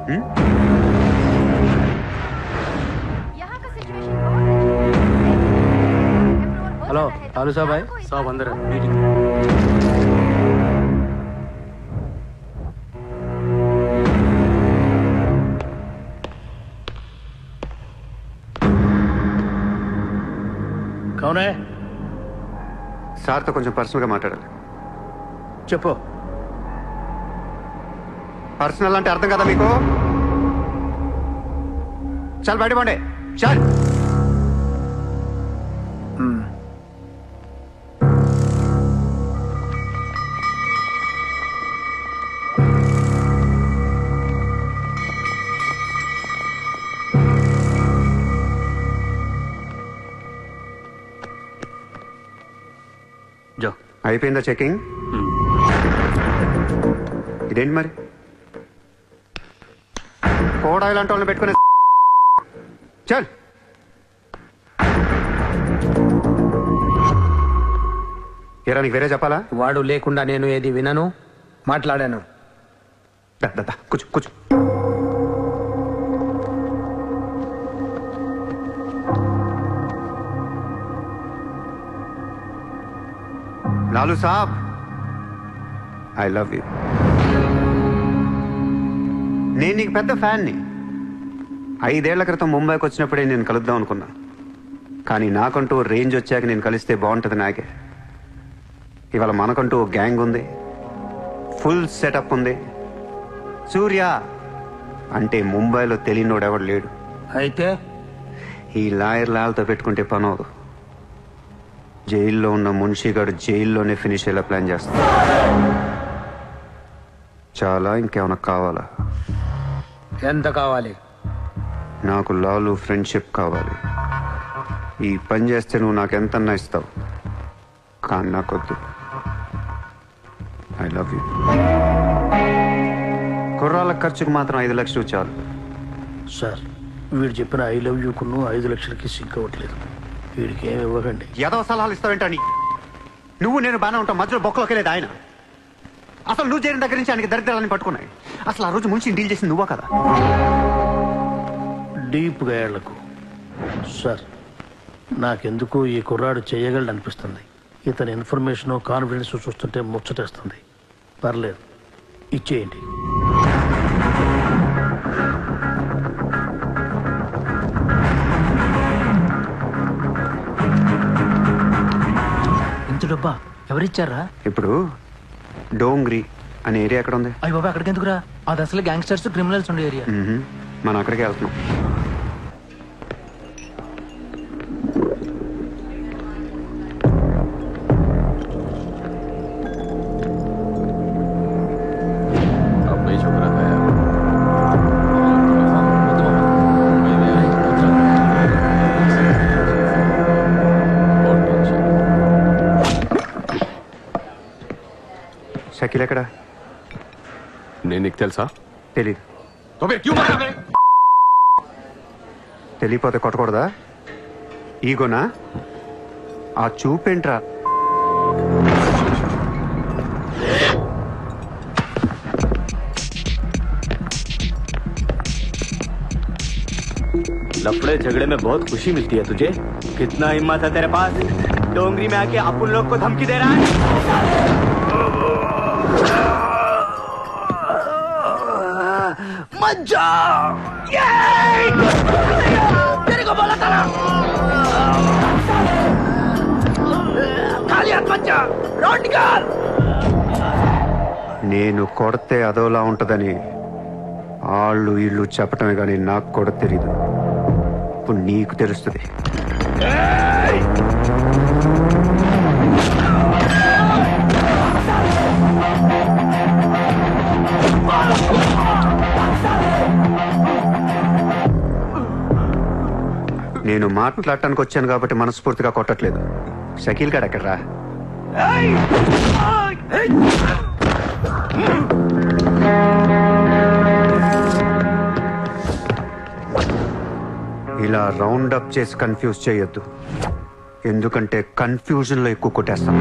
Hello Lalu साहब आए? साहब अंदर है मीटिंग। कौन है? సార్ తో కొంచెం పర్సనల్ గా మాట్లాడాలి. చెప్పు. పర్సనల్ అంటే అర్థం కదా మీకు? చల్ బయట పండే చల్. అయిపోయిందా చెకింగ్? ఇదేంటి మరి కోడా ఇలాంటి వాళ్ళని పెట్టుకునే? చల్. ఎరా నీకు వేరే చెప్పాలా? వాడు లేకుండా నేను ఏది వినను, మాట్లాడాను. కూర్చో కూర్చో. లాలూ సాబ్, ఐ లవ్ యూ. నేను నీకు పెద్ద ఫ్యాన్ని. 5 ఏళ్ల క్రితం ముంబైకి వచ్చినప్పుడే నేను కలుద్దాం అనుకున్నా. కానీ నాకంటూ రేంజ్ వచ్చాక నేను కలిస్తే బాగుంటుంది నాకే. ఇవాళ మనకంటూ గ్యాంగ్ ఉంది, ఫుల్ సెటప్ ఉంది. సూర్య అంటే ముంబైలో తెలియనోడు ఎవడు లేడు. అయితే ఈ లాయర్ లాల్తో పెట్టుకుంటే పని అవదు. జైల్లో ఉన్న మున్షిగాడు జైల్లోనే ఫినిష్ అయ్యేలా ప్లాన్ చేస్తాడు. చాలా ఇంకేమైనా కావాలా? ఎంత కావాలి? నాకు లాలు ఫ్రెండ్షిప్ కావాలి. ఈ పని చేస్తే నువ్వు నాకు ఎంతన్నా ఇస్తావు, కానీ నాకొద్దు. I love you. కుర్రాళ్ళ ఖర్చుకు మాత్రం 5 లక్షలు చాలు. సార్, వీడు చెప్పిన ఐ లవ్ యూకును 5 లక్షలకి సింక్ అవ్వట్లేదు. వీడికి ఏమి ఇవ్వకండి. ఏదో సలహాలు ఇస్తావేంటని? నువ్వు నేను బాగానే ఉంటాం, మధ్యలో బొక్కలోకి లేదు ఆయన. అసలు నువ్వు చేరిన దగ్గర నుంచి ఆయనకి దరిద్రాలని పట్టుకున్నాయి. అసలు ఆ రోజు ముంచి డీల్ చేసింది నువ్వా కదా? డీప్గా ఏళ్లకు సార్, నాకెందుకు ఈ కుర్రాడు చేయగలడు అనిపిస్తుంది. ఇతని ఇన్ఫర్మేషన్ కాన్ఫిడెన్స్ చూస్తుంటే ముచ్చటేస్తుంది. పర్లేదు, ఇచ్చేయండి. ఇంత డబ్బా ఎవరిచ్చారా? ఇప్పుడు డోంగ్రీ అనే ఏరియా ఎక్కడ ఉంది? అయ్యి బాబా, అక్కడికి ఎందుకురా? అది అసలు గ్యాంగ్స్టర్స్ క్రిమినల్స్ ఉండే ఏరియా. మనం అక్కడికి వెళ్తున్నాం. షకీల్ ఎక్కడ? నేను నీకు తెలుసా? తెలీదు. తెలియపోతే కొట్టకూడదా? ఈగోనా? ఆ చూపేంట్రా? लफड़े झगड़े में बहुत खुशी मिलती है तुझे? कितना हिम्मत है तेरे पास? डोंगरी में आके अपन लोग को धमकी दे रहा है? मत जाओ! तेरे को बोला था ना, खाली हाथ मत जा, रोड निकाल। నేను కొడితే అదోలా ఉంటదని వాళ్ళు ఇల్లు చెప్పటమే కానీ నాకు కూడా తెలీదు. ఇప్పుడు నీకు తెలుస్తుంది. నేను మాట్లాడటానికి వచ్చాను కాబట్టి మనస్ఫూర్తిగా కొట్టట్లేదు. షకీల్ గారు ఎక్కడ్రా? ఇలా రౌండ్ అప్ చేసి కన్ఫ్యూజ్ చేయొద్దు, ఎందుకంటే కన్ఫ్యూజన్ లో ఎక్కువ కొట్టేస్తాను.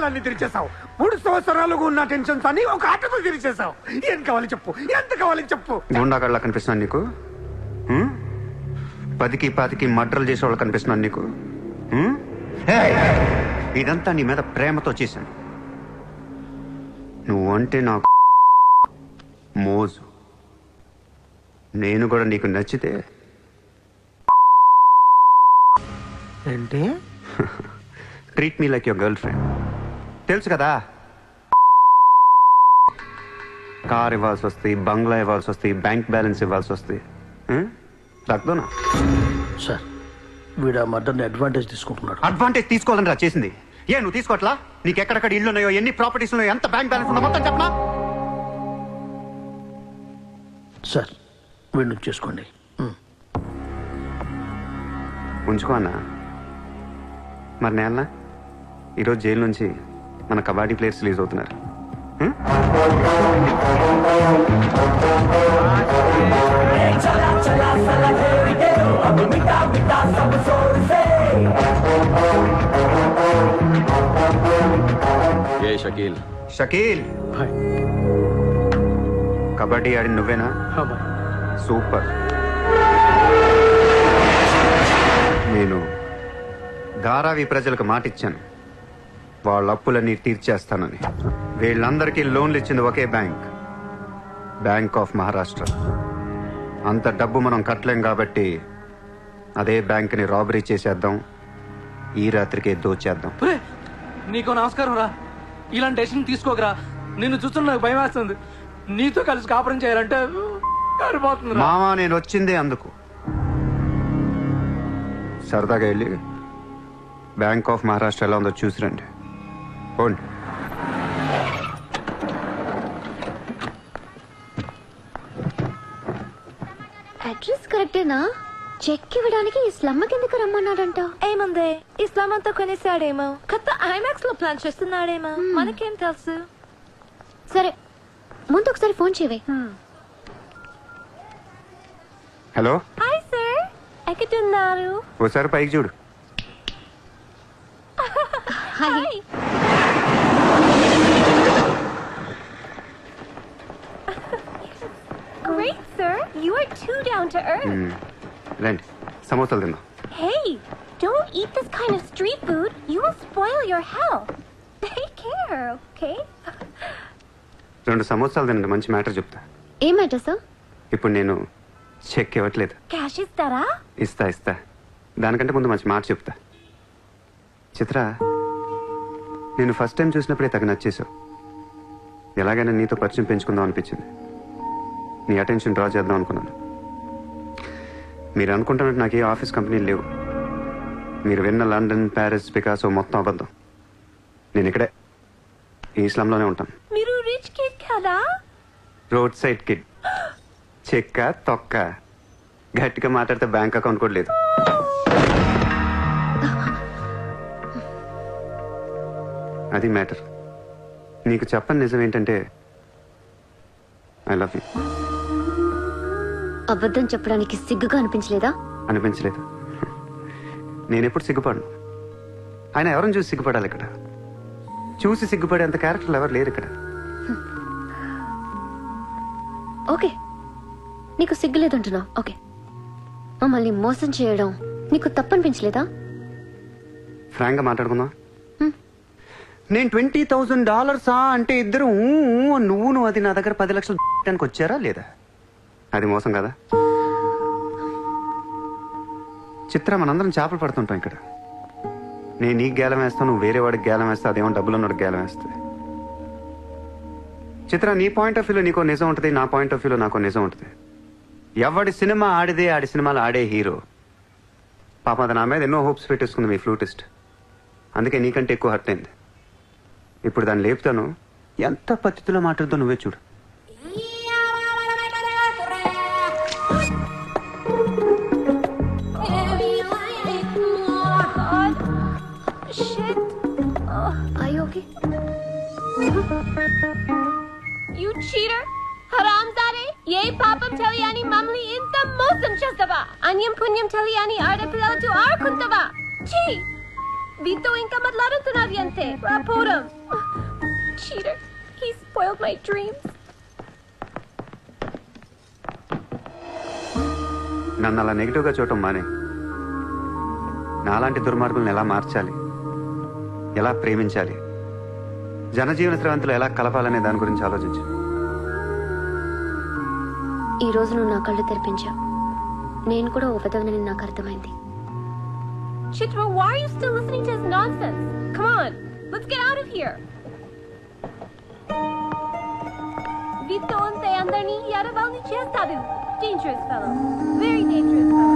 రోగాలన్నీ తెరిచేసావు. 3 సంవత్సరాలుగా ఉన్న టెన్షన్స్ అన్ని ఒక ఆటతో తెరిచేసావు. ఏం కావాలి చెప్పు, ఎంత కావాలి చెప్పు. గుండాగడ్లా కనిపిస్తున్నాను నీకు? 10కి 20కి మర్డర్లు చేసేవాళ్ళు కనిపిస్తున్నాను నీకు? ఇదంతా నీ మీద ప్రేమతో చేశాను. నువ్వంటే నాకు మోజు. నేను కూడా నీకు నచ్చితే ఏంటి? Treat me like your girl friend. తెలుసు కదా, కార్ ఇవ్వాల్సి వస్తాయి, బంగ్లా ఇవ్వాల్సి వస్తాయి, బ్యాంక్ బ్యాలెన్స్ ఇవ్వాల్సి వస్తాయి. రక్దోనా సార్, వీడు ఆ మర్డర్ని అడ్వాంటేజ్ తీసుకుంటున్నాడు. అడ్వాంటేజ్ తీసుకోవాలని రా చేసింది. నువ్వు తీసుకోవట్లా? నీకు ఎక్కడెక్కడ ఇల్లు ఉన్నాయో, ఎన్ని ప్రాపర్టీస్ ఉన్నాయో, ఎంత బ్యాంక్ బ్యాలెన్స్ ఉన్నా మొత్తం చెప్పనా? సార్, వీడిని చేసుకోండి. ఉంచుకో అన్నా. మరి నేనా ఈరోజు జైలు నుంచి మన కబడ్డీ ప్లేయర్స్ రిలీజ్ అవుతున్నారు. ఏ షకీల్? షకీల్, హాయ్. కబడ్డీ ఆడి నువ్వేనా? హా బాయ్. సూపర్. నేను ధారావి ప్రజలకు మాటిచ్చాను, వాళ్ళ అప్పులన్నీ తీర్చేస్తానని. వీళ్ళందరికీ లోన్లు ఇచ్చింది ఒకే బ్యాంక్, బ్యాంక్ ఆఫ్ మహారాష్ట్ర. అంత డబ్బు మనం కట్టలేం కాబట్టి అదే బ్యాంక్ని రాబరీ చేసేద్దాం, ఈ రాత్రికే దోచేద్దాం. నీకు నమస్కారం రా. ఇలాంటి డెసిషన్ తీసుకోకరా. నిన్ను చూస్తున్న నాకు భయం వేస్తుంది. నీతో కలిసి కాపురం చేయాలంటే కారిపోతుంది. మామా, నేను వచ్చిందే అందుకు. సరదాగా వెళ్ళి బ్యాంక్ ఆఫ్ మహారాష్ట్ర ఎలా ఉందో చూసిరండి. పోండి. అడ్రస్ కరెక్టేనా? చెక్ ఇవ్వడానికి ఈ స్లమ్ కిందకి రమ్మన్నాడంట. ఏముంది, ఇస్లాం అంతా కొనేసాడేమో, కొత్త ఐమాక్స్ లో ప్లాన్ చేస్తున్నాడేమో, మనకేం తెలుసు. సరే, ముందు ఒకసారి ఫోన్ చేయవే. హలో, హాయ్ సార్, ఎక్కడున్నారు? ఓసారి పైకి చూడు. Hi. Great sir, you are too down to earth. రండి, సమోసాలు తిందాం. Hey, don't eat this kind of street food. You will spoil your health. Take care, okay? 2 సమోసాలు తినండి, మంచి మ్యాటర్ చెప్తా. ఏం మ్యాటర్ సార్? ఇప్పుడు నేను చెక్ ఇవ్వట్లేదు. Cash ఇస్తారా? ఇస్తా. దానికంటే ముందు మంచి మాట చెప్తా. చిత్ర, నేను ఫస్ట్ టైం చూసినప్పుడే తగ్గ నచ్చేసావు. ఎలాగైనా నీతో పరిచయం పెంచుకుందాం అనిపించింది. నీ అటెన్షన్ డ్రా చేద్దాం అనుకున్నాను. మీరు అనుకుంటున్నట్టు నాకు ఏ ఆఫీస్ కంపెనీలు లేవు. మీరు విన్న లండన్, ప్యారిస్, పికాసో మొత్తం అబద్ధం. నేను ఇక్కడే ఈ ఇస్లాంలోనే ఉంటాను. మీరు రిచ్ కిడ్ కదా? Road side kid. చెక్క తొక్క. గట్టిగా మాట్లాడితే బ్యాంక్ అకౌంట్ కూడా లేదు. అది మ్యాటర్. నీకు చెప్పని నిజం ఏంటంటే ఐ లవ్ యూ. అబద్ధం చెప్పడానికి సిగ్గుగా అనిపించలేదా? అనిపించలేదు. నేనెప్పుడు సిగ్గుపడను. ఆయన ఎవరిని చూసి సిగ్గుపడాలి? ఇక్కడ చూసి సిగ్గుపడేంత క్యారెక్టర్లు ఎవరు లేరు ఇక్కడ. ఓకే, నీకు సిగ్గు లేదంటున్నావు. ఓకే, మమ్మల్ని మోసం చేయడం నీకు తప్పనిపించలేదా? ఫ్రాంక్గా మాట్లాడుకుందాం. నేను $20,000 అంటే ఇద్దరు నువ్వు అది నా దగ్గర 10 లక్షలు పెట్టడానికి వచ్చారా లేదా? అది మోసం కదా? చిత్ర, మనందరం చేపలు పడుతుంటాం ఇక్కడ. నేను నీకు గేలం వేస్తాను, నువ్వు వేరే వాడికి గేలం వేస్తా, అదేమో డబ్బులు ఉన్నవాడికి గేలం వేస్తుంది. చిత్ర, నీ పాయింట్ ఆఫ్ వ్యూలో నీకో నిజం ఉంటుంది, నా పాయింట్ ఆఫ్ వ్యూలో నాకో నిజం ఉంటుంది. ఎవడి సినిమా ఆడిదే ఆడి సినిమాలు ఆడే హీరో. పాపం అది నా మీద ఎన్నో హోప్స్ పెట్టేసుకుంది మీ ఫ్లూటిస్ట్. అందుకే నీకంటే ఎక్కువ హర్ట్ అయింది. ఇప్పుడు దాన్ని లేపుతాను. ఎంత పద్ధతిలో మాట్లాడుతో నువ్వే చూడు. You cheater! హరాంజాదే! ఏ పాపం తెలియని మమ్మల్ని ఇంత మోసం చేస్తావా? అన్యం పుణ్యం తెలియని ఆడపిల్లలతో ఆడుకుంటావా? ఛీ! Vito inka matladutunavi ante. Raporam. Cheater. He spoiled my dreams. నన్ను అలా నెగిటివ్గా చూడటం మానే. నాలాంటి దుర్మార్గులను ఎలా మార్చాలి, ఎలా ప్రేమించాలి, జనజీవన స్రవంతులు ఎలా కలపాలనే దాని గురించి ఆలోచించు. ఈ రోజు నువ్వు నా కళ్ళు తెరిపించావు. నేను కూడా ఓ విధవనని నాకు అర్థమైంది. Chitra, why are you still listening to his nonsense? Come on, let's get out of here. Vito ante andarni yaravalni chestadu. Dangerous fellow. Very dangerous fellow.